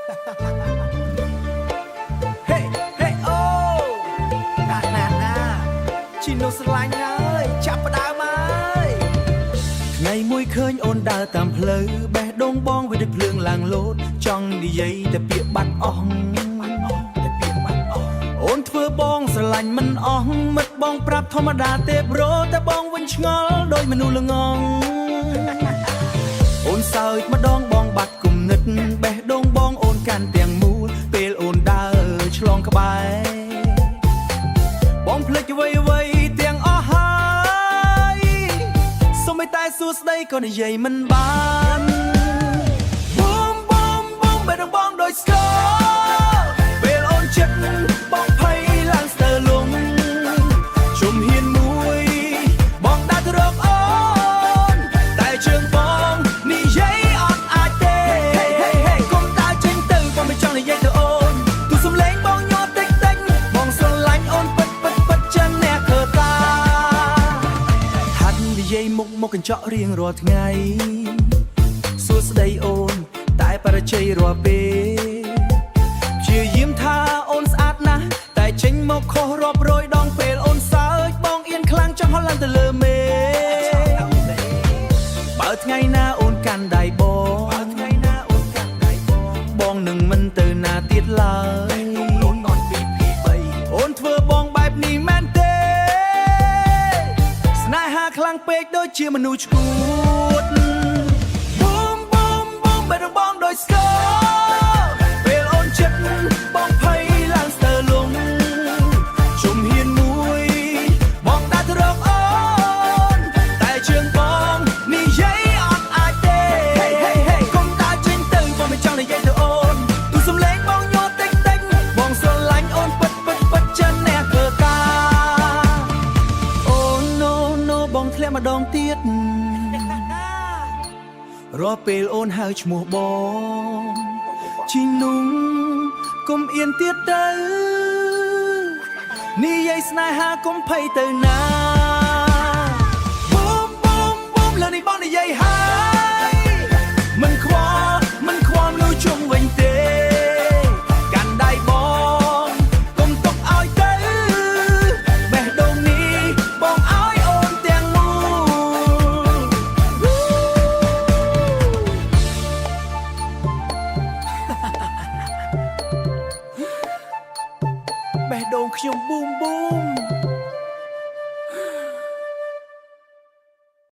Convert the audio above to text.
Hey hey oh ណាជីនូស្រឡាញ់ហើយចាប់ផ្ដើមហើយថ្ងៃមួយឃើញអូនដើរតាមផ្លូវបេះដូងបងវាដូចភ្លើងឡើងលោតចង់និយាយតែពាក្យបាត់អស់អូនធ្វើបងស្រឡាញ់មិនអស់មិត្តបងប្រាប់ធម្មតាទេប្រូតែបងវិញឆ្ងល់ដោយមនុស្សល្ងងអូនសើចម្ដងបងបាត់គំនិតបេះដូងបងអូនកាន់ទាំងមូលពេលអូនដើរឆ្លងក្បែរបងភ្លេចអ្វីទាំងអស់ហើយសូម្បីតែសួស្ដីក៏និយាយមិនបានបូមបេះដូងបងដូចស្គរពេលអូនចិត្តបងភ័យឡើងស្ទើរលំជុំហ៊ានមួយបងដើរទៅរកអូនតែជើងបងនិយាយអត់អាចទេកុំដើរចេញទៅបងមិនចង់និយាយទៅអូនទូសំឡេងបងញ័រតិចបងស្រឡាញ់អូនពិតចឹងអ្នកឃើតាហាត់និយាយមុខកញ្ចក់រៀងរាល់ថ្ងៃសួស្ដីអូនតែបរិជ័យរាល់ពេលព្យាយាមថាអូនស្អាតណាស់តែចេញមកខុសរាប់រយដងពេលអូនសើចបងអៀនខ្លាំងចង់ហត់ឡើងទៅលើមេបើថ្ងៃណាអូនកាន់ដៃបងនឹងមិនទៅណាទៀតឡើយអូនធ្វើបងបែបនេះមែនទេស្នេហាខ្លាំងពេកដូចជាមនុស្សឈួតបូមបេះដូងបងដូចស្គរពេលអូនចិត្តបងភ័យឡើងស្ទើរលំជុំហ៊ានមួយបងដើរទៅរកអូនតែជើងបងនិយាយអត់អាចទេកុំដើរចេញទៅបងមិនចង់និយាយទៅអូនទូសំឡេងបងញ័រតិចបងស្រឡាញ់អូនពិតចឹងអ្នកធ្វើតាអូណូបងធ្លាក់ម្ដងទៀតរាល់ពេលអូនហៅឈ្មោះបងជីនុំកុំអៀនទៀតទៅនិយាយស្នេហាកុំភ័យទៅណា